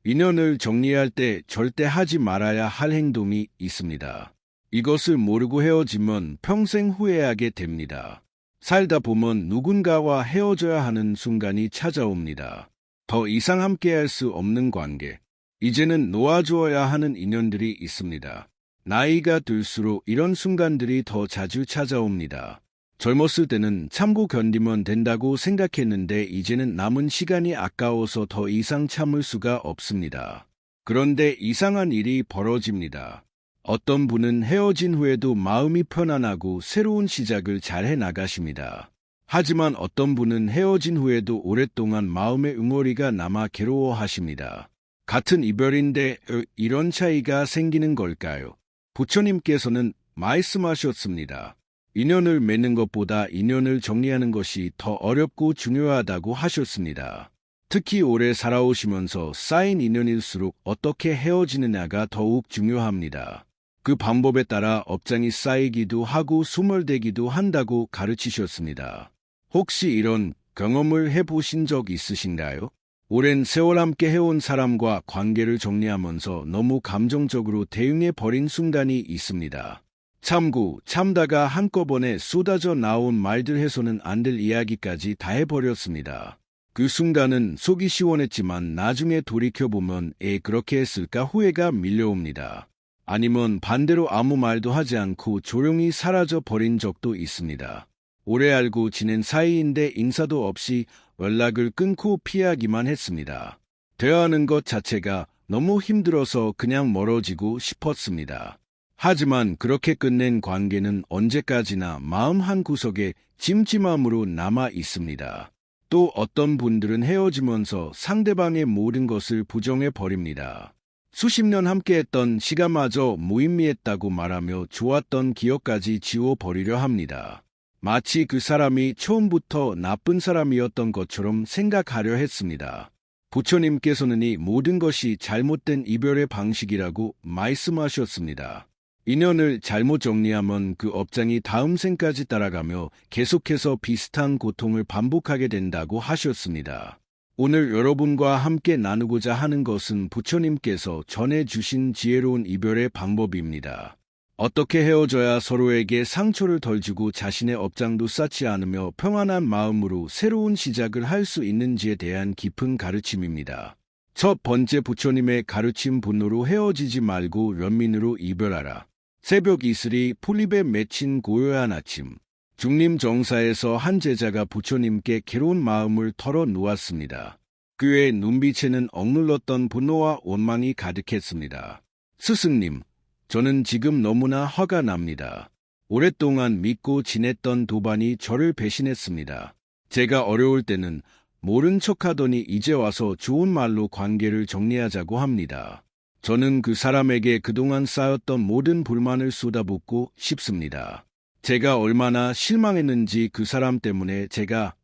인연을 정리할 때 절대 하지 말아야 할 행동이 있습니다. 이것을 모르고 헤어지면 평생 후회하게 됩니다. 살다 보면 누군가와 헤어져야 하는 순간이 찾아옵니다. 더 이상 함께할 수 없는 관계, 이제는 놓아주어야 하는 인연들이 있습니다. 나이가 들수록 이런 순간들이 더 자주 찾아옵니다. 젊었을 때는 참고 견디면 된다고 생각했는데 이제는 남은 시간이 아까워서 더 이상 참을 수가 없습니다. 그런데 이상한 일이 벌어집니다. 어떤 분은 헤어진 후에도 마음이 편안하고 새로운 시작을 잘 해나가십니다. 하지만 어떤 분은 헤어진 후에도 오랫동안 마음의 응어리가 남아 괴로워하십니다. 같은 이별인데 이런 차이가 생기는 걸까요? 부처님께서는 말씀하셨습니다. 인연을 맺는 것보다 인연을 정리하는 것이 더 어렵고 중요하다고 하셨습니다. 특히 오래 살아오시면서 쌓인 인연일수록 어떻게 헤어지느냐가 더욱 중요합니다. 그 방법에 따라 업장이 쌓이기도 하고 소멸되기도 한다고 가르치셨습니다. 혹시 이런 경험을 해보신 적 있으신가요? 오랜 세월 함께 해온 사람과 관계를 정리하면서 너무 감정적으로 대응해버린 순간이 있습니다. 참고 참다가 한꺼번에 쏟아져 나온 말들 해서는 안 될 이야기까지 다 해버렸습니다. 그 순간은 속이 시원했지만 나중에 돌이켜보면 그렇게 했을까 후회가 밀려옵니다. 아니면 반대로 아무 말도 하지 않고 조용히 사라져 버린 적도 있습니다. 오래 알고 지낸 사이인데 인사도 없이 연락을 끊고 피하기만 했습니다. 대화하는 것 자체가 너무 힘들어서 그냥 멀어지고 싶었습니다. 하지만 그렇게 끝낸 관계는 언제까지나 마음 한구석에 찜찜함으로 남아 있습니다. 또 어떤 분들은 헤어지면서 상대방의 모든 것을 부정해 버립니다. 수십 년 함께했던 시간마저 무의미했다고 말하며 좋았던 기억까지 지워버리려 합니다. 마치 그 사람이 처음부터 나쁜 사람이었던 것처럼 생각하려 했습니다. 부처님께서는 이 모든 것이 잘못된 이별의 방식이라고 말씀하셨습니다. 인연을 잘못 정리하면 그 업장이 다음 생까지 따라가며 계속해서 비슷한 고통을 반복하게 된다고 하셨습니다. 오늘 여러분과 함께 나누고자 하는 것은 부처님께서 전해주신 지혜로운 이별의 방법입니다. 어떻게 헤어져야 서로에게 상처를 덜 주고 자신의 업장도 쌓지 않으며 평안한 마음으로 새로운 시작을 할 수 있는지에 대한 깊은 가르침입니다. 첫 번째, 부처님의 가르침: 분노로 헤어지지 말고 연민으로 이별하라. 새벽 이슬이 풀잎에 맺힌 고요한 아침, 중림 정사에서 한 제자가 부처님께 괴로운 마음을 털어놓았습니다. 그의 눈빛에는 억눌렀던 분노와 원망이 가득했습니다. 스승님, 저는 지금 너무나 화가 납니다. 오랫동안 믿고 지냈던 도반이 저를 배신했습니다. 제가 어려울 때는 모른 척하더니 이제 와서 좋은 말로 관계를 정리하자고 합니다. 저는 그 사람에게 그동안 쌓였던 모든 불만을 쏟아붓고 싶습니다. 제가 얼마나 실망했는지, 그 사람 때문에 제가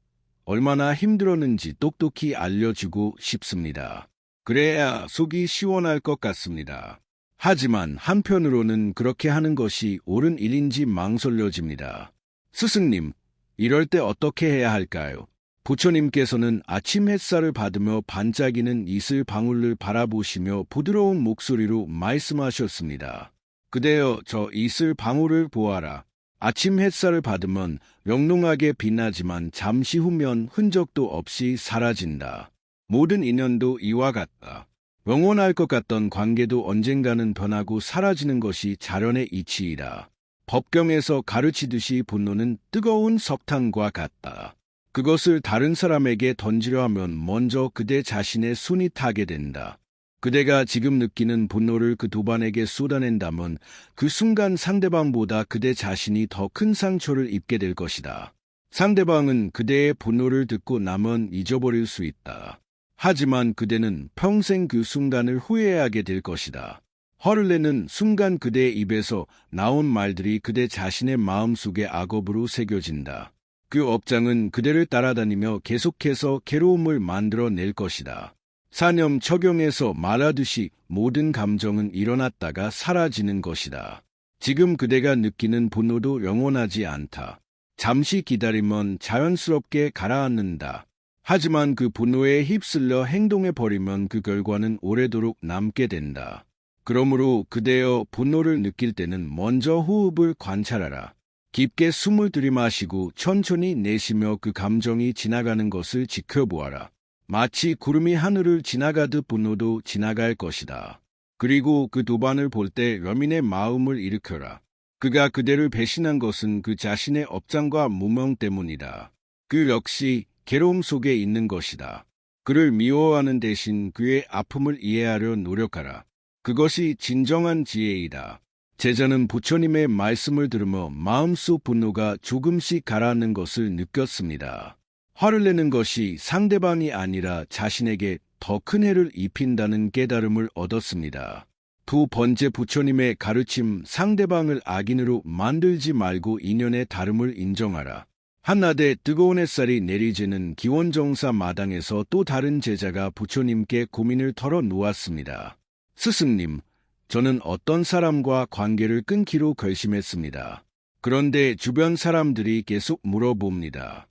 얼마나 힘들었는지 똑똑히 알려주고 싶습니다. 그래야 속이 시원할 것 같습니다. 하지만 한편으로는 그렇게 하는 것이 옳은 일인지 망설여집니다. 스승님, 이럴 때 어떻게 해야 할까요? 부처님께서는 아침 햇살을 받으며 반짝이는 이슬 방울을 바라보시며 부드러운 목소리로 말씀하셨습니다. 그대여, 저 이슬 방울을 보아라. 아침 햇살을 받으면 영롱하게 빛나지만 잠시 후면 흔적도 없이 사라진다. 모든 인연도 이와 같다. 영원할 것 같던 관계도 언젠가는 변하고 사라지는 것이 자연의 이치이다. 법경에서 가르치듯이 분노는 뜨거운 석탄과 같다. 그것을 다른 사람에게 던지려 하면 먼저 그대 자신의 손이 타게 된다. 그대가 지금 느끼는 분노를 그 도반에게 쏟아낸다면 그 순간 상대방보다 그대 자신이 더 큰 상처를 입게 될 것이다. 상대방은 그대의 분노를 듣고 나면 잊어버릴 수 있다. 하지만 그대는 평생 그 순간을 후회하게 될 것이다. 화를 내는 순간 그대의 입에서 나온 말들이 그대 자신의 마음속에 악업으로 새겨진다. 그 업장은 그대를 따라다니며 계속해서 괴로움을 만들어낼 것이다. 사념척용에서 말하듯이 모든 감정은 일어났다가 사라지는 것이다. 지금 그대가 느끼는 분노도 영원하지 않다. 잠시 기다리면 자연스럽게 가라앉는다. 하지만 그 분노에 휩쓸려 행동해버리면 그 결과는 오래도록 남게 된다. 그러므로 그대여 분노를 느낄 때는 먼저 호흡을 관찰하라. 깊게 숨을 들이마시고 천천히 내쉬며 그 감정이 지나가는 것을 지켜보아라. 마치 구름이 하늘을 지나가듯 분노도 지나갈 것이다. 그리고 그 도반을 볼 때 여민의 마음을 일으켜라. 그가 그대를 배신한 것은 그 자신의 업장과 무명 때문이다. 그 역시 괴로움 속에 있는 것이다. 그를 미워하는 대신 그의 아픔을 이해하려 노력하라. 그것이 진정한 지혜이다. 제자는 부처님의 말씀을 들으며 마음속 분노가 조금씩 가라앉는 것을 느꼈습니다. 화를 내는 것이 상대방이 아니라 자신에게 더 큰 해를 입힌다는 깨달음을 얻었습니다. 두 번째, 부처님의 가르침, 상대방을 악인으로 만들지 말고 인연의 다름을 인정하라. 한낮에 뜨거운 햇살이 내리쬐는 기원정사 마당에서 또 다른 제자가 부처님께 고민을 털어놓았습니다. 스승님, 저는 어떤 사람과 관계를 끊기로 결심했습니다. 그런데 주변 사람들이 계속 물어봅니다.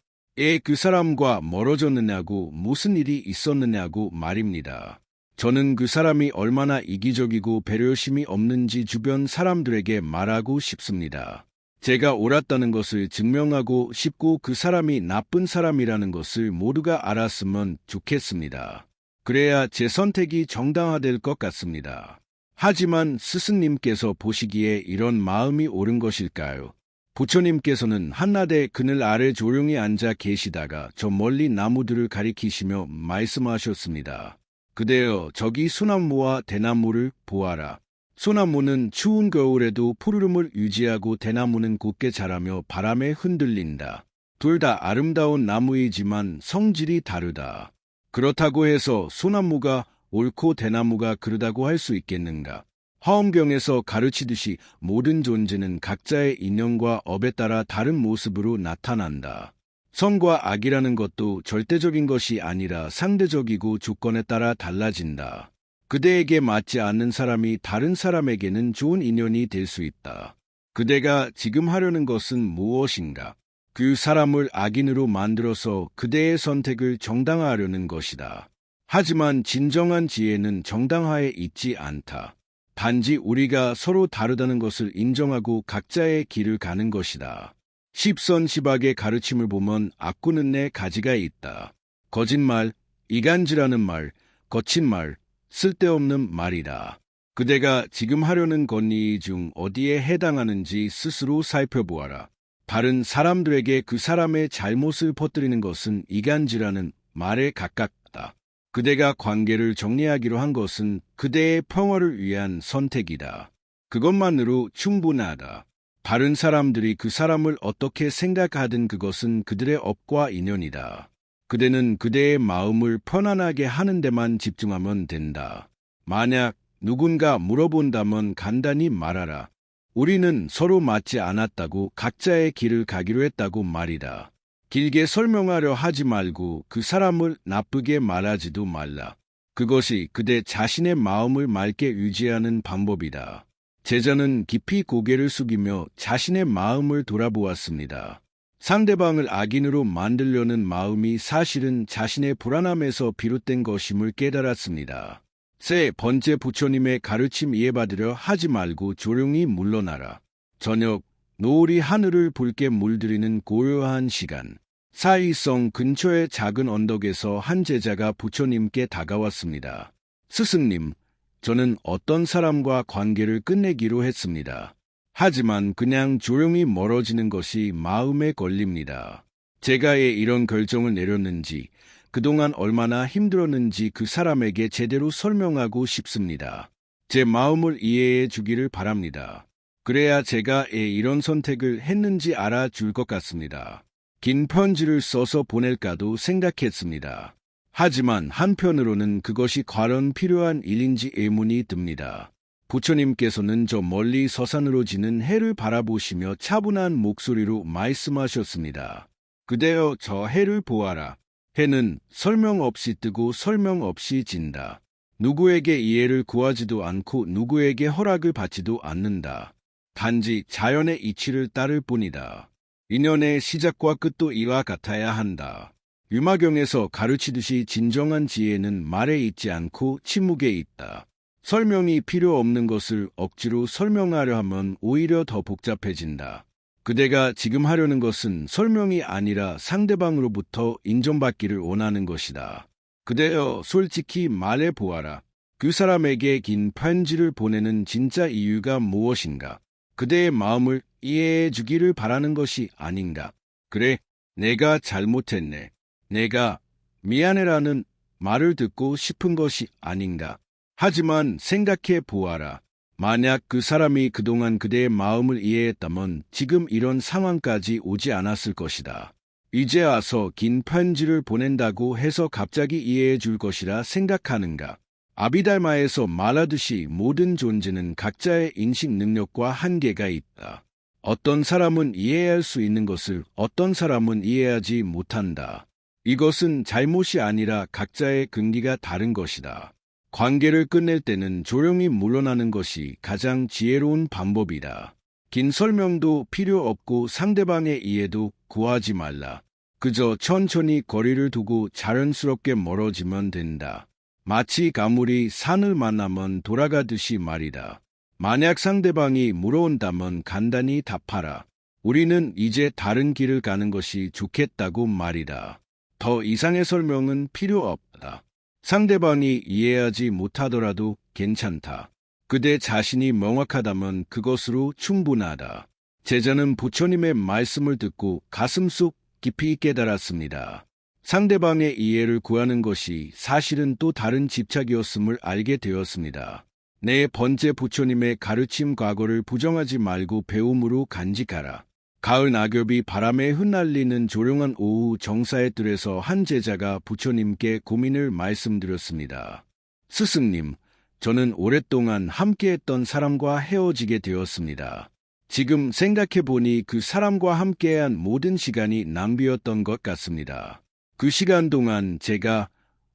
그 사람과 멀어졌느냐고, 무슨 일이 있었느냐고 말입니다. 저는 그 사람이 얼마나 이기적이고 배려심이 없는지 주변 사람들에게 말하고 싶습니다. 제가 옳았다는 것을 증명하고 싶고 그 사람이 나쁜 사람이라는 것을 모두가 알았으면 좋겠습니다. 그래야 제 선택이 정당화될 것 같습니다. 하지만 스승님께서 보시기에 이런 마음이 옳은 것일까요? 부처님께서는 한낮에 그늘 아래 조용히 앉아 계시다가 저 멀리 나무들을 가리키시며 말씀하셨습니다. 그대여, 저기 소나무와 대나무를 보아라. 소나무는 추운 겨울에도 푸르름을 유지하고 대나무는 곱게 자라며 바람에 흔들린다. 둘 다 아름다운 나무이지만 성질이 다르다. 그렇다고 해서 소나무가 옳고 대나무가 그르다고 할 수 있겠는가? 화엄경에서 가르치듯이 모든 존재는 각자의 인연과 업에 따라 다른 모습으로 나타난다. 선과 악이라는 것도 절대적인 것이 아니라 상대적이고 조건에 따라 달라진다. 그대에게 맞지 않는 사람이 다른 사람에게는 좋은 인연이 될 수 있다. 그대가 지금 하려는 것은 무엇인가? 그 사람을 악인으로 만들어서 그대의 선택을 정당화하려는 것이다. 하지만 진정한 지혜는 정당화에 있지 않다. 단지 우리가 서로 다르다는 것을 인정하고 각자의 길을 가는 것이다. 십선시박의 가르침을 보면 악구는 네 가지가 있다. 거짓말, 이간질하는 말, 거친 말, 쓸데없는 말이다. 그대가 지금 하려는 권리 중 어디에 해당하는지 스스로 살펴보아라. 다른 사람들에게 그 사람의 잘못을 퍼뜨리는 것은 이간질하는 말에 가깝다. 그대가 관계를 정리하기로 한 것은 그대의 평화를 위한 선택이다. 그것만으로 충분하다. 다른 사람들이 그 사람을 어떻게 생각하든 그것은 그들의 업과 인연이다. 그대는 그대의 마음을 편안하게 하는 데만 집중하면 된다. 만약 누군가 물어본다면 간단히 말하라. 우리는 서로 맞지 않았다고 각자의 길을 가기로 했다고 말이다. 길게 설명하려 하지 말고 그 사람을 나쁘게 말하지도 말라. 그것이 그대 자신의 마음을 맑게 유지하는 방법이다. 제자는 깊이 고개를 숙이며 자신의 마음을 돌아보았습니다. 상대방을 악인으로 만들려는 마음이 사실은 자신의 불안함에서 비롯된 것임을 깨달았습니다. 세 번째, 부처님의 가르침 이해받으려 하지 말고 조용히 물러나라. 저녁, 노을이 하늘을 붉게 물들이는 고요한 시간. 사이성 근처의 작은 언덕에서 한 제자가 부처님께 다가왔습니다. 스승님, 저는 어떤 사람과 관계를 끝내기로 했습니다. 하지만 그냥 조용히 멀어지는 것이 마음에 걸립니다. 제가 왜 이런 결정을 내렸는지, 그동안 얼마나 힘들었는지 그 사람에게 제대로 설명하고 싶습니다. 제 마음을 이해해 주기를 바랍니다. 그래야 제가 왜 이런 선택을 했는지 알아줄 것 같습니다. 긴 편지를 써서 보낼까도 생각했습니다. 하지만 한편으로는 그것이 과연 필요한 일인지 의문이 듭니다. 부처님께서는 저 멀리 서산으로 지는 해를 바라보시며 차분한 목소리로 말씀하셨습니다. 그대여, 저 해를 보아라. 해는 설명 없이 뜨고 설명 없이 진다. 누구에게 이해를 구하지도 않고 누구에게 허락을 받지도 않는다. 단지 자연의 이치를 따를 뿐이다. 인연의 시작과 끝도 이와 같아야 한다. 유마경에서 가르치듯이 진정한 지혜는 말에 있지 않고 침묵에 있다. 설명이 필요 없는 것을 억지로 설명하려 하면 오히려 더 복잡해진다. 그대가 지금 하려는 것은 설명이 아니라 상대방으로부터 인정받기를 원하는 것이다. 그대여, 솔직히 말해 보아라. 그 사람에게 긴 편지를 보내는 진짜 이유가 무엇인가? 그대의 마음을 이해해 주기를 바라는 것이 아닌가? 그래, 내가 잘못했네. 내가 미안해라는 말을 듣고 싶은 것이 아닌가? 하지만 생각해 보아라. 만약 그 사람이 그동안 그대의 마음을 이해했다면 지금 이런 상황까지 오지 않았을 것이다. 이제 와서 긴 편지를 보낸다고 해서 갑자기 이해해 줄 것이라 생각하는가? 아비달마에서 말하듯이 모든 존재는 각자의 인식 능력과 한계가 있다. 어떤 사람은 이해할 수 있는 것을 어떤 사람은 이해하지 못한다. 이것은 잘못이 아니라 각자의 근기가 다른 것이다. 관계를 끝낼 때는 조용히 물러나는 것이 가장 지혜로운 방법이다. 긴 설명도 필요 없고 상대방의 이해도 구하지 말라. 그저 천천히 거리를 두고 자연스럽게 멀어지면 된다. 마치 가물이 산을 만나면 돌아가듯이 말이다. 만약 상대방이 물어온다면 간단히 답하라. 우리는 이제 다른 길을 가는 것이 좋겠다고 말이다. 더 이상의 설명은 필요 없다. 상대방이 이해하지 못하더라도 괜찮다. 그대 자신이 명확하다면 그것으로 충분하다. 제자는 부처님의 말씀을 듣고 가슴속 깊이 깨달았습니다. 상대방의 이해를 구하는 것이 사실은 또 다른 집착이었음을 알게 되었습니다. 네 번째, 부처님의 가르침, 과거를 부정하지 말고 배움으로 간직하라. 가을 낙엽이 바람에 흩날리는 조용한 오후, 정사의 뜰에서 한 제자가 부처님께 고민을 말씀드렸습니다. 스승님, 저는 오랫동안 함께했던 사람과 헤어지게 되었습니다. 지금 생각해보니 그 사람과 함께한 모든 시간이 낭비였던 것 같습니다. 그 시간 동안 제가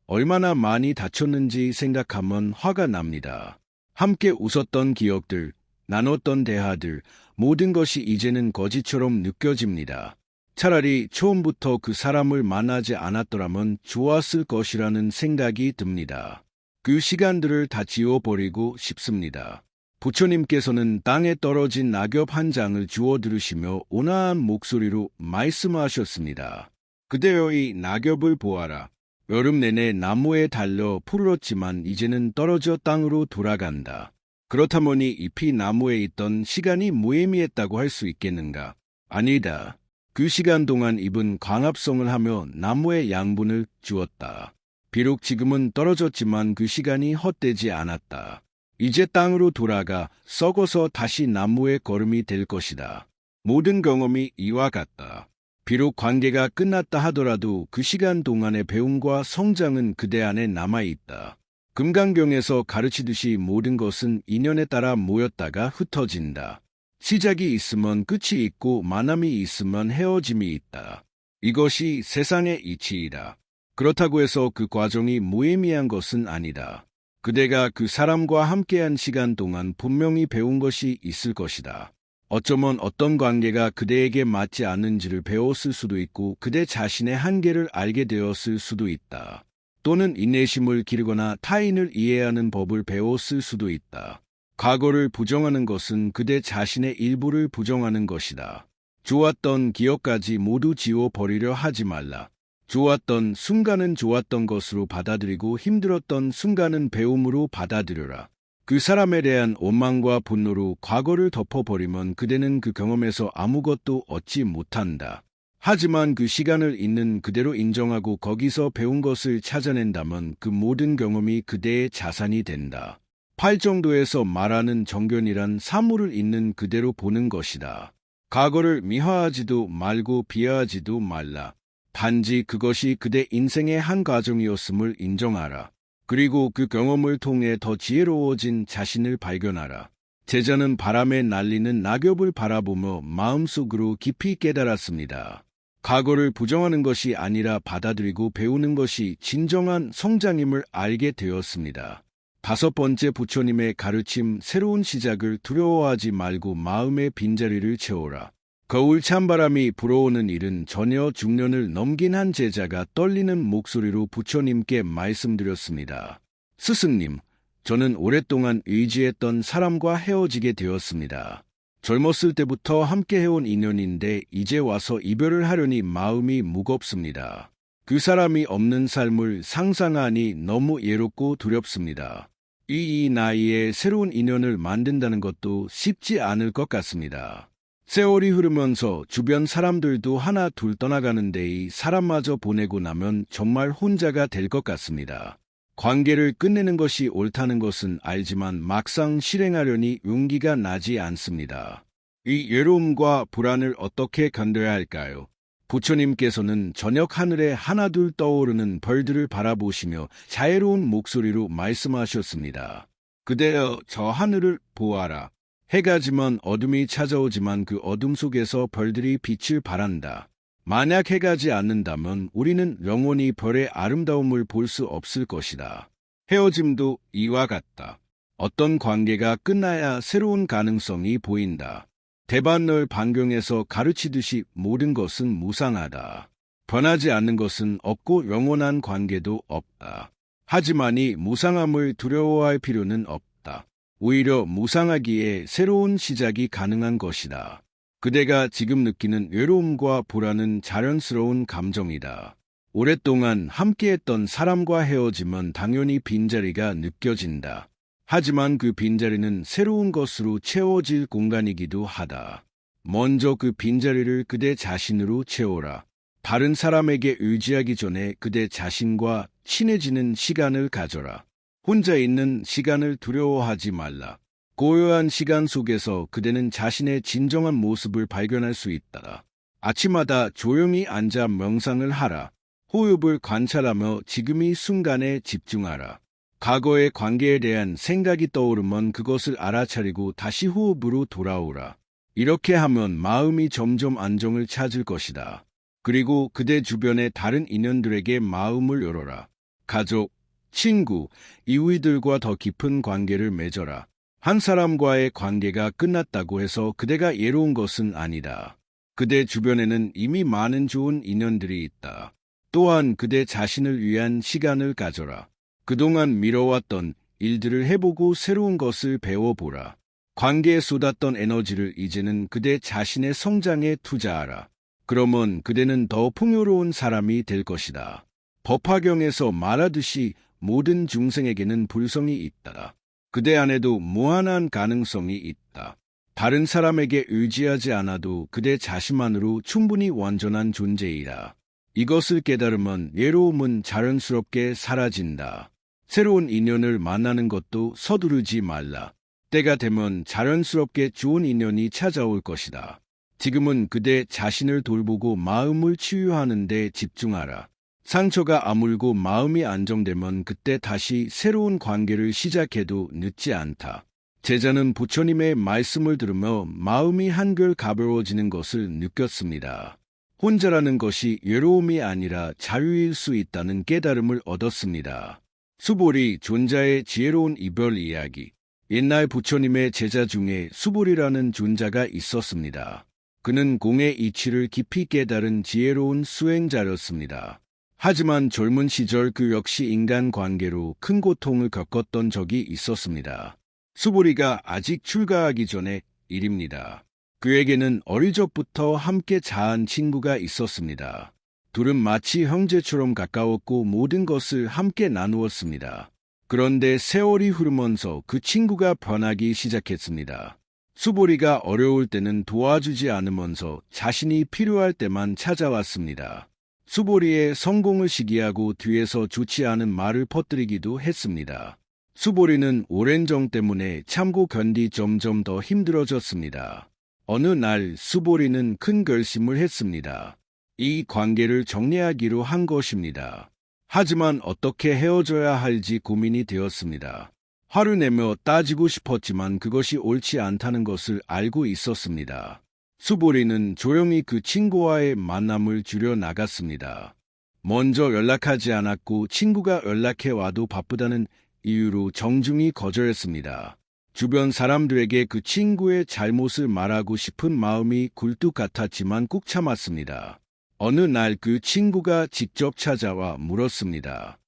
얼마나 많이 다쳤는지 생각하면 화가 납니다. 함께 웃었던 기억들, 나눴던 대화들, 모든 것이 이제는 거짓처럼 느껴집니다. 차라리 처음부터 그 사람을 만나지 않았더라면 좋았을 것이라는 생각이 듭니다. 그 시간들을 다 지워버리고 싶습니다. 부처님께서는 땅에 떨어진 낙엽 한 장을 주워 들으시며 온화한 목소리로 말씀하셨습니다. 그대여, 이 낙엽을 보아라. 여름 내내 나무에 달려 푸르렀지만 이제는 떨어져 땅으로 돌아간다. 그렇다면 이 잎이 나무에 있던 시간이 무의미했다고 할 수 있겠는가? 아니다. 그 시간 동안 잎은 광합성을 하며 나무에 양분을 주었다. 비록 지금은 떨어졌지만 그 시간이 헛되지 않았다. 이제 땅으로 돌아가 썩어서 다시 나무의 거름이 될 것이다. 모든 경험이 이와 같다. 비록 관계가 끝났다 하더라도 그 시간 동안의 배움과 성장은 그대 안에 남아있다. 금강경에서 가르치듯이 모든 것은 인연에 따라 모였다가 흩어진다. 시작이 있으면 끝이 있고 만남이 있으면 헤어짐이 있다. 이것이 세상의 이치이다. 그렇다고 해서 그 과정이 무의미한 것은 아니다. 그대가 그 사람과 함께한 시간 동안 분명히 배운 것이 있을 것이다. 어쩌면 어떤 관계가 그대에게 맞지 않는지를 배웠을 수도 있고 그대 자신의 한계를 알게 되었을 수도 있다. 또는 인내심을 기르거나 타인을 이해하는 법을 배웠을 수도 있다. 과거를 부정하는 것은 그대 자신의 일부를 부정하는 것이다. 좋았던 기억까지 모두 지워버리려 하지 말라. 좋았던 순간은 좋았던 것으로 받아들이고 힘들었던 순간은 배움으로 받아들여라. 그 사람에 대한 원망과 분노로 과거를 덮어버리면 그대는 그 경험에서 아무것도 얻지 못한다. 하지만 그 시간을 있는 그대로 인정하고 거기서 배운 것을 찾아낸다면 그 모든 경험이 그대의 자산이 된다. 팔정도에서 말하는 정견이란 사물을 있는 그대로 보는 것이다. 과거를 미화하지도 말고 비하하지도 말라. 단지 그것이 그대 인생의 한 과정이었음을 인정하라. 그리고 그 경험을 통해 더 지혜로워진 자신을 발견하라. 제자는 바람에 날리는 낙엽을 바라보며 마음속으로 깊이 깨달았습니다. 과거를 부정하는 것이 아니라 받아들이고 배우는 것이 진정한 성장임을 알게 되었습니다. 다섯 번째, 부처님의 가르침, 새로운 시작을 두려워하지 말고 마음의 빈자리를 채워라. 거울 찬바람이 불어오는 일은 전혀 중년을 넘긴 한 제자가 떨리는 목소리로 부처님께 말씀드렸습니다. 스승님, 저는 오랫동안 의지했던 사람과 헤어지게 되었습니다. 젊었을 때부터 함께 해온 인연인데 이제 와서 이별을 하려니 마음이 무겁습니다. 그 사람이 없는 삶을 상상하니 너무 외롭고 두렵습니다. 이 나이에 새로운 인연을 만든다는 것도 쉽지 않을 것 같습니다. 세월이 흐르면서 주변 사람들도 하나 둘 떠나가는데 이 사람마저 보내고 나면 정말 혼자가 될 것 같습니다. 관계를 끝내는 것이 옳다는 것은 알지만 막상 실행하려니 용기가 나지 않습니다. 이 외로움과 불안을 어떻게 견뎌야 할까요? 부처님께서는 저녁 하늘에 하나둘 떠오르는 별들을 바라보시며 자애로운 목소리로 말씀하셨습니다. 그대여 저 하늘을 보아라. 해가 지면 어둠이 찾아오지만 그 어둠 속에서 별들이 빛을 발한다. 만약 해가 지 않는다면 우리는 영원히 별의 아름다움을 볼 수 없을 것이다. 헤어짐도 이와 같다. 어떤 관계가 끝나야 새로운 가능성이 보인다. 대반열 반경에서 가르치듯이 모든 것은 무상하다. 변하지 않는 것은 없고 영원한 관계도 없다. 하지만 이 무상함을 두려워할 필요는 없다. 오히려 무상하기에 새로운 시작이 가능한 것이다. 그대가 지금 느끼는 외로움과 불안은 자연스러운 감정이다. 오랫동안 함께했던 사람과 헤어지면 당연히 빈자리가 느껴진다. 하지만 그 빈자리는 새로운 것으로 채워질 공간이기도 하다. 먼저 그 빈자리를 그대 자신으로 채워라. 다른 사람에게 의지하기 전에 그대 자신과 친해지는 시간을 가져라. 혼자 있는 시간을 두려워하지 말라. 고요한 시간 속에서 그대는 자신의 진정한 모습을 발견할 수 있다. 아침마다 조용히 앉아 명상을 하라. 호흡을 관찰하며 지금 이 순간에 집중하라. 과거의 관계에 대한 생각이 떠오르면 그것을 알아차리고 다시 호흡으로 돌아오라. 이렇게 하면 마음이 점점 안정을 찾을 것이다. 그리고 그대 주변의 다른 인연들에게 마음을 열어라. 가족, 친구, 이웃들과 더 깊은 관계를 맺어라. 한 사람과의 관계가 끝났다고 해서 그대가 외로운 것은 아니다. 그대 주변에는 이미 많은 좋은 인연들이 있다. 또한 그대 자신을 위한 시간을 가져라. 그동안 미뤄왔던 일들을 해보고 새로운 것을 배워보라. 관계에 쏟았던 에너지를 이제는 그대 자신의 성장에 투자하라. 그러면 그대는 더 풍요로운 사람이 될 것이다. 법화경에서 말하듯이 모든 중생에게는 불성이 있다. 그대 안에도 무한한 가능성이 있다. 다른 사람에게 의지하지 않아도 그대 자신만으로 충분히 완전한 존재이다. 이것을 깨달으면 외로움은 자연스럽게 사라진다. 새로운 인연을 만나는 것도 서두르지 말라. 때가 되면 자연스럽게 좋은 인연이 찾아올 것이다. 지금은 그대 자신을 돌보고 마음을 치유하는 데 집중하라. 상처가 아물고 마음이 안정되면 그때 다시 새로운 관계를 시작해도 늦지 않다. 제자는 부처님의 말씀을 들으며 마음이 한결 가벼워지는 것을 느꼈습니다. 혼자라는 것이 외로움이 아니라 자유일 수 있다는 깨달음을 얻었습니다. 수보리 존자의 지혜로운 이별 이야기. 옛날 부처님의 제자 중에 수보리라는 존자가 있었습니다. 그는 공의 이치를 깊이 깨달은 지혜로운 수행자였습니다. 하지만 젊은 시절 그 역시 인간관계로 큰 고통을 겪었던 적이 있었습니다. 수보리가 아직 출가하기 전의 일입니다. 그에게는 어릴 적부터 함께 자란 친구가 있었습니다. 둘은 마치 형제처럼 가까웠고 모든 것을 함께 나누었습니다. 그런데 세월이 흐르면서 그 친구가 변하기 시작했습니다. 수보리가 어려울 때는 도와주지 않으면서 자신이 필요할 때만 찾아왔습니다. 수보리의 성공을 시기하고 뒤에서 좋지 않은 말을 퍼뜨리기도 했습니다. 수보리는 오랜 정 때문에 참고 견디 점점 더 힘들어졌습니다. 어느 날 수보리는 큰 결심을 했습니다. 이 관계를 정리하기로 한 것입니다. 하지만 어떻게 헤어져야 할지 고민이 되었습니다. 화를 내며 따지고 싶었지만 그것이 옳지 않다는 것을 알고 있었습니다. 수보리는 조용히 그 친구와의 만남을 줄여 나갔습니다. 먼저 연락하지 않았고 친구가 연락해와도 바쁘다는 이유로 정중히 거절했습니다. 주변 사람들에게 그 친구의 잘못을 말하고 싶은 마음이 굴뚝 같았지만 꾹 참았습니다. 어느 날 그 친구가 직접 찾아와 물었습니다.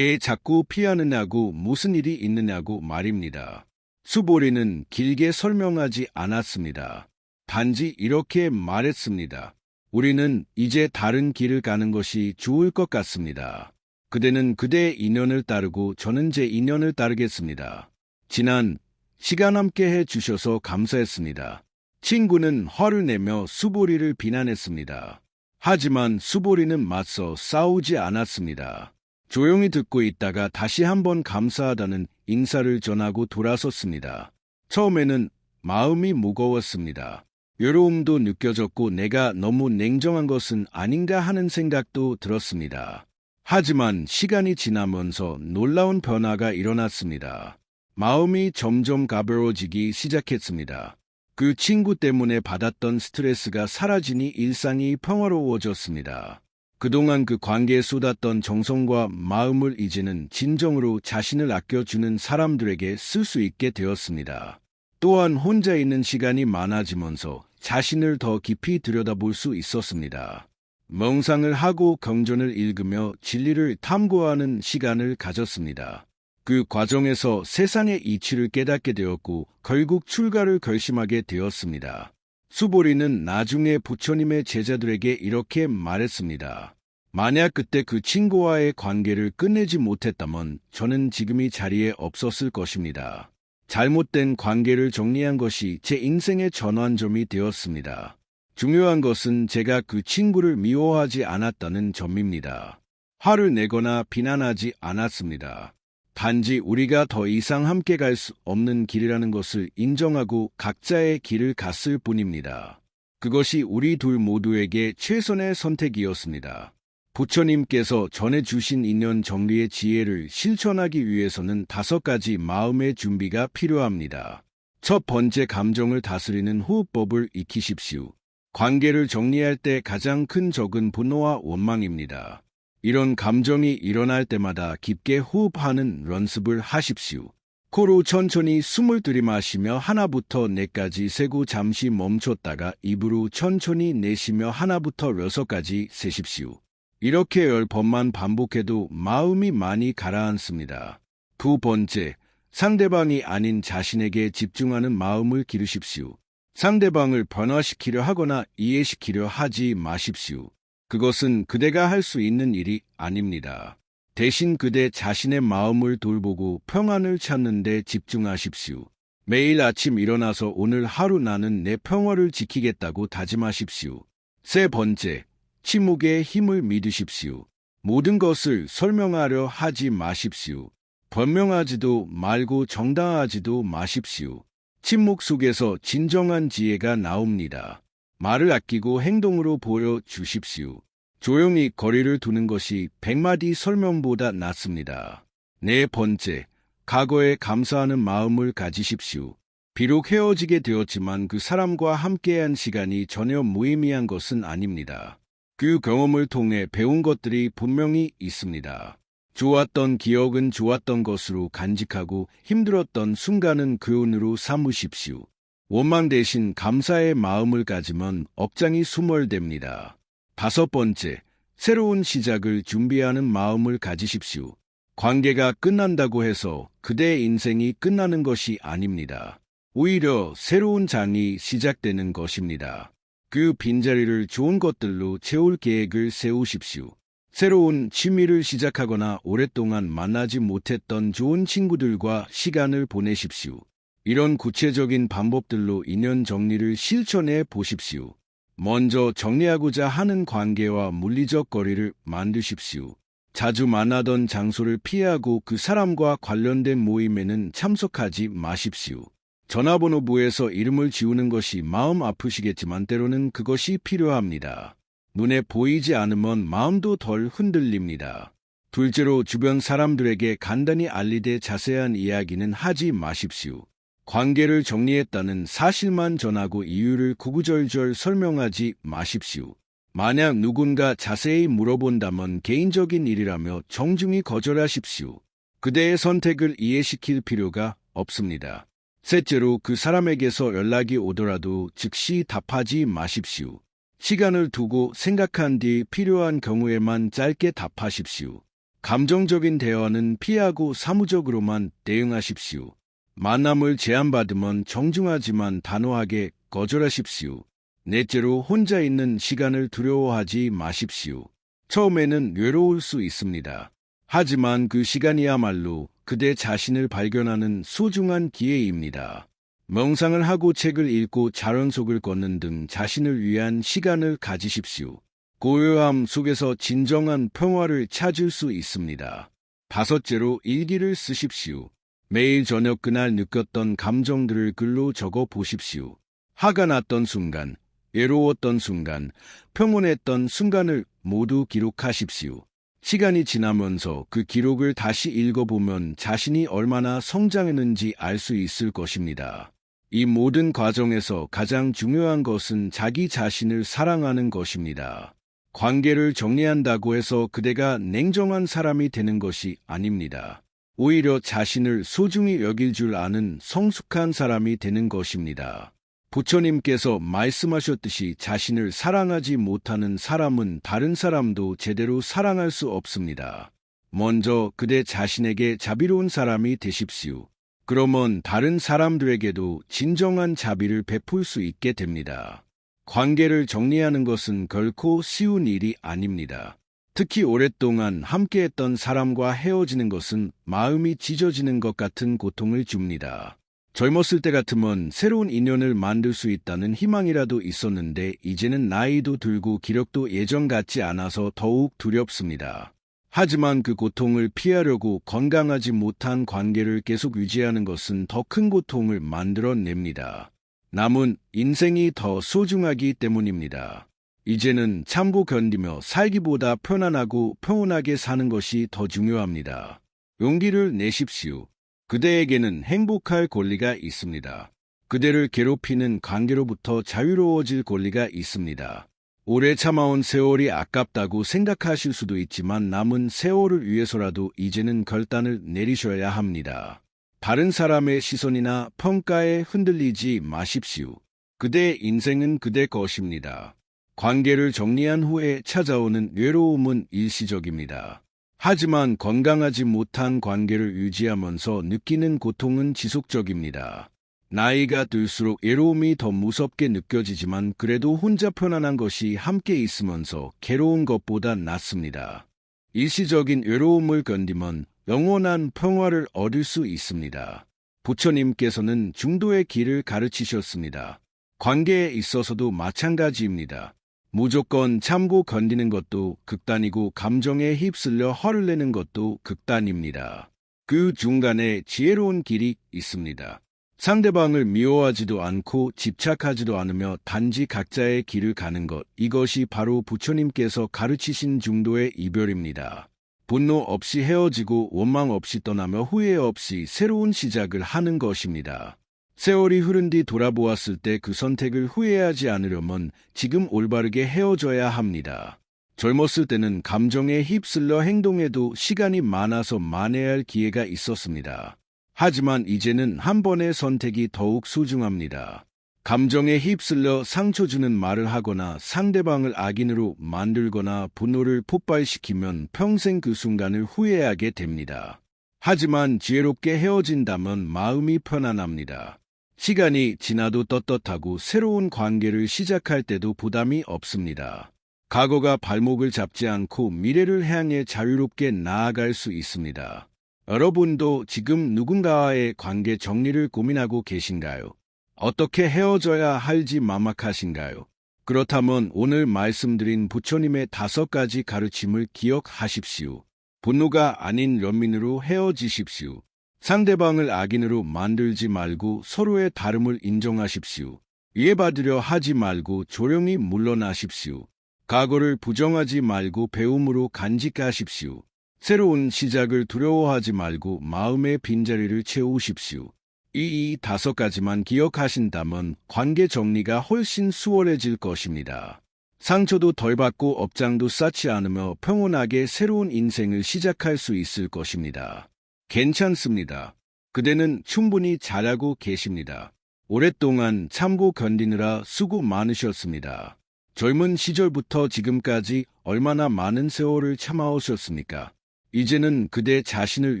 자꾸 피하느냐고 무슨 일이 있느냐고 말입니다. 수보리는 길게 설명하지 않았습니다. 단지 이렇게 말했습니다. 우리는 이제 다른 길을 가는 것이 좋을 것 같습니다. 그대는 그대의 인연을 따르고 저는 제 인연을 따르겠습니다. 지난 시간 함께 해주셔서 감사했습니다. 친구는 화를 내며 수보리를 비난했습니다. 하지만 수보리는 맞서 싸우지 않았습니다. 조용히 듣고 있다가 다시 한번 감사하다는 인사를 전하고 돌아섰습니다. 처음에는 마음이 무거웠습니다. 외로움도 느껴졌고 내가 너무 냉정한 것은 아닌가 하는 생각도 들었습니다. 하지만 시간이 지나면서 놀라운 변화가 일어났습니다. 마음이 점점 가벼워지기 시작했습니다. 그 친구 때문에 받았던 스트레스가 사라지니 일상이 평화로워졌습니다. 그동안 그 관계에 쏟았던 정성과 마음을 이제는 진정으로 자신을 아껴주는 사람들에게 쓸 수 있게 되었습니다. 또한 혼자 있는 시간이 많아지면서 자신을 더 깊이 들여다볼 수 있었습니다. 명상을 하고 경전을 읽으며 진리를 탐구하는 시간을 가졌습니다. 그 과정에서 세상의 이치를 깨닫게 되었고 결국 출가를 결심하게 되었습니다. 수보리는 나중에 부처님의 제자들에게 이렇게 말했습니다. 만약 그때 그 친구와의 관계를 끝내지 못했다면 저는 지금 이 자리에 없었을 것입니다. 잘못된 관계를 정리한 것이 제 인생의 전환점이 되었습니다. 중요한 것은 제가 그 친구를 미워하지 않았다는 점입니다. 화를 내거나 비난하지 않았습니다. 단지 우리가 더 이상 함께 갈 수 없는 길이라는 것을 인정하고 각자의 길을 갔을 뿐입니다. 그것이 우리 둘 모두에게 최선의 선택이었습니다. 부처님께서 전해주신 인연 정리의 지혜를 실천하기 위해서는 5가지 마음의 준비가 필요합니다. 첫 번째, 감정을 다스리는 호흡법을 익히십시오. 관계를 정리할 때 가장 큰 적은 분노와 원망입니다. 이런 감정이 일어날 때마다 깊게 호흡하는 연습을 하십시오. 코로 천천히 숨을 들이마시며 하나부터 4까지 세고 잠시 멈췄다가 입으로 천천히 내쉬며 하나부터 6까지 세십시오. 이렇게 10번만 반복해도 마음이 많이 가라앉습니다. 두 번째, 상대방이 아닌 자신에게 집중하는 마음을 기르십시오. 상대방을 변화시키려 하거나 이해시키려 하지 마십시오. 그것은 그대가 할 수 있는 일이 아닙니다. 대신 그대 자신의 마음을 돌보고 평안을 찾는 데 집중하십시오. 매일 아침 일어나서 오늘 하루 나는 내 평화를 지키겠다고 다짐하십시오. 세 번째, 침묵의 힘을 믿으십시오. 모든 것을 설명하려 하지 마십시오. 변명하지도 말고 정당하지도 마십시오. 침묵 속에서 진정한 지혜가 나옵니다. 말을 아끼고 행동으로 보여주십시오. 조용히 거리를 두는 것이 100마디 설명보다 낫습니다. 네 번째, 과거에 감사하는 마음을 가지십시오. 비록 헤어지게 되었지만 그 사람과 함께한 시간이 전혀 무의미한 것은 아닙니다. 그 경험을 통해 배운 것들이 분명히 있습니다. 좋았던 기억은 좋았던 것으로 간직하고 힘들었던 순간은 교훈으로 삼으십시오. 원망 대신 감사의 마음을 가지면 억장이 소멸됩니다. 5번째, 새로운 시작을 준비하는 마음을 가지십시오. 관계가 끝난다고 해서 그대의 인생이 끝나는 것이 아닙니다. 오히려 새로운 장이 시작되는 것입니다. 그 빈자리를 좋은 것들로 채울 계획을 세우십시오. 새로운 취미를 시작하거나 오랫동안 만나지 못했던 좋은 친구들과 시간을 보내십시오. 이런 구체적인 방법들로 인연 정리를 실천해 보십시오. 먼저 정리하고자 하는 관계와 물리적 거리를 만드십시오. 자주 만나던 장소를 피하고 그 사람과 관련된 모임에는 참석하지 마십시오. 전화번호부에서 이름을 지우는 것이 마음 아프시겠지만 때로는 그것이 필요합니다. 눈에 보이지 않으면 마음도 덜 흔들립니다. 둘째로, 주변 사람들에게 간단히 알리되 자세한 이야기는 하지 마십시오. 관계를 정리했다는 사실만 전하고 이유를 구구절절 설명하지 마십시오. 만약 누군가 자세히 물어본다면 개인적인 일이라며 정중히 거절하십시오. 그대의 선택을 이해시킬 필요가 없습니다. 셋째로 그 사람에게서 연락이 오더라도 즉시 답하지 마십시오. 시간을 두고 생각한 뒤 필요한 경우에만 짧게 답하십시오. 감정적인 대화는 피하고 사무적으로만 대응하십시오. 만남을 제안받으면 정중하지만 단호하게 거절하십시오. 넷째로 혼자 있는 시간을 두려워하지 마십시오. 처음에는 외로울 수 있습니다. 하지만 그 시간이야말로 그대 자신을 발견하는 소중한 기회입니다. 명상을 하고 책을 읽고 자연속을 걷는 등 자신을 위한 시간을 가지십시오. 고요함 속에서 진정한 평화를 찾을 수 있습니다. 다섯째로 일기를 쓰십시오. 매일 저녁 그날 느꼈던 감정들을 글로 적어 보십시오. 화가 났던 순간, 외로웠던 순간, 평온했던 순간을 모두 기록하십시오. 시간이 지나면서 그 기록을 다시 읽어보면 자신이 얼마나 성장했는지 알 수 있을 것입니다. 이 모든 과정에서 가장 중요한 것은 자기 자신을 사랑하는 것입니다. 관계를 정리한다고 해서 그대가 냉정한 사람이 되는 것이 아닙니다. 오히려 자신을 소중히 여길 줄 아는 성숙한 사람이 되는 것입니다. 부처님께서 말씀하셨듯이 자신을 사랑하지 못하는 사람은 다른 사람도 제대로 사랑할 수 없습니다. 먼저 그대 자신에게 자비로운 사람이 되십시오. 그러면 다른 사람들에게도 진정한 자비를 베풀 수 있게 됩니다. 관계를 정리하는 것은 결코 쉬운 일이 아닙니다. 특히 오랫동안 함께했던 사람과 헤어지는 것은 마음이 찢어지는 것 같은 고통을 줍니다. 젊었을 때 같으면 새로운 인연을 만들 수 있다는 희망이라도 있었는데 이제는 나이도 들고 기력도 예전 같지 않아서 더욱 두렵습니다. 하지만 그 고통을 피하려고 건강하지 못한 관계를 계속 유지하는 것은 더 큰 고통을 만들어냅니다. 남은 인생이 더 소중하기 때문입니다. 이제는 참고 견디며 살기보다 편안하고 평온하게 사는 것이 더 중요합니다. 용기를 내십시오. 그대에게는 행복할 권리가 있습니다. 그대를 괴롭히는 관계로부터 자유로워질 권리가 있습니다. 오래 참아온 세월이 아깝다고 생각하실 수도 있지만 남은 세월을 위해서라도 이제는 결단을 내리셔야 합니다. 다른 사람의 시선이나 평가에 흔들리지 마십시오. 그대의 인생은 그대 것입니다. 관계를 정리한 후에 찾아오는 외로움은 일시적입니다. 하지만 건강하지 못한 관계를 유지하면서 느끼는 고통은 지속적입니다. 나이가 들수록 외로움이 더 무섭게 느껴지지만 그래도 혼자 편안한 것이 함께 있으면서 괴로운 것보다 낫습니다. 일시적인 외로움을 견디면 영원한 평화를 얻을 수 있습니다. 부처님께서는 중도의 길을 가르치셨습니다. 관계에 있어서도 마찬가지입니다. 무조건 참고 견디는 것도 극단이고 감정에 휩쓸려 화를 내는 것도 극단입니다. 그 중간에 지혜로운 길이 있습니다. 상대방을 미워하지도 않고 집착하지도 않으며 단지 각자의 길을 가는 것, 이것이 바로 부처님께서 가르치신 중도의 이별입니다. 분노 없이 헤어지고 원망 없이 떠나며 후회 없이 새로운 시작을 하는 것입니다. 세월이 흐른 뒤 돌아보았을 때 그 선택을 후회하지 않으려면 지금 올바르게 헤어져야 합니다. 젊었을 때는 감정에 휩쓸려 행동해도 시간이 많아서 만회할 기회가 있었습니다. 하지만 이제는 한 번의 선택이 더욱 소중합니다. 감정에 휩쓸려 상처 주는 말을 하거나 상대방을 악인으로 만들거나 분노를 폭발시키면 평생 그 순간을 후회하게 됩니다. 하지만 지혜롭게 헤어진다면 마음이 편안합니다. 시간이 지나도 떳떳하고 새로운 관계를 시작할 때도 부담이 없습니다. 과거가 발목을 잡지 않고 미래를 향해 자유롭게 나아갈 수 있습니다. 여러분도 지금 누군가와의 관계 정리를 고민하고 계신가요? 어떻게 헤어져야 할지 막막하신가요? 그렇다면 오늘 말씀드린 부처님의 5가지 가르침을 기억하십시오. 분노가 아닌 연민으로 헤어지십시오. 상대방을 악인으로 만들지 말고 서로의 다름을 인정하십시오. 이해받으려 하지 말고 조용히 물러나십시오. 과거를 부정하지 말고 배움으로 간직하십시오. 새로운 시작을 두려워하지 말고 마음의 빈자리를 채우십시오. 이 5가지만 기억하신다면 관계 정리가 훨씬 수월해질 것입니다. 상처도 덜 받고 업장도 쌓지 않으며 평온하게 새로운 인생을 시작할 수 있을 것입니다. 괜찮습니다. 그대는 충분히 잘하고 계십니다. 오랫동안 참고 견디느라 수고 많으셨습니다. 젊은 시절부터 지금까지 얼마나 많은 세월을 참아오셨습니까? 이제는 그대 자신을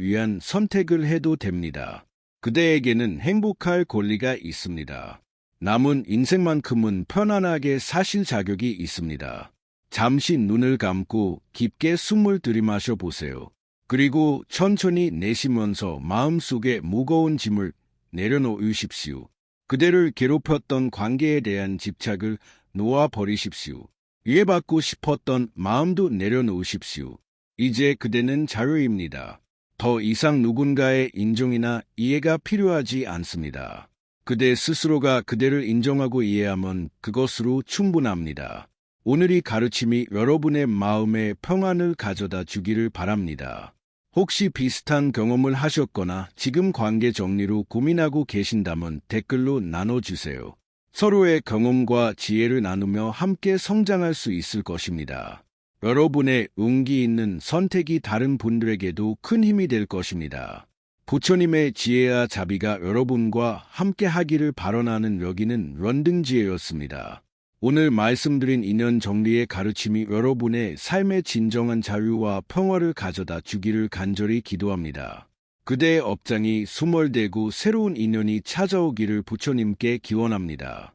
위한 선택을 해도 됩니다. 그대에게는 행복할 권리가 있습니다. 남은 인생만큼은 편안하게 사실 자격이 있습니다. 잠시 눈을 감고 깊게 숨을 들이마셔 보세요. 그리고 천천히 내쉬면서 마음속에 무거운 짐을 내려놓으십시오. 그대를 괴롭혔던 관계에 대한 집착을 놓아버리십시오. 이해받고 싶었던 마음도 내려놓으십시오. 이제 그대는 자유입니다. 더 이상 누군가의 인정이나 이해가 필요하지 않습니다. 그대 스스로가 그대를 인정하고 이해하면 그것으로 충분합니다. 오늘의 가르침이 여러분의 마음에 평안을 가져다 주기를 바랍니다. 혹시 비슷한 경험을 하셨거나 지금 관계 정리로 고민하고 계신다면 댓글로 나눠주세요. 서로의 경험과 지혜를 나누며 함께 성장할 수 있을 것입니다. 여러분의 용기 있는 선택이 다른 분들에게도 큰 힘이 될 것입니다. 부처님의 지혜와 자비가 여러분과 함께 하기를 바라는 여기는 런등지혜였습니다. 오늘 말씀드린 인연 정리의 가르침이 여러분의 삶의 진정한 자유와 평화를 가져다 주기를 간절히 기도합니다. 그대의 업장이 수몰되고 새로운 인연이 찾아오기를 부처님께 기원합니다.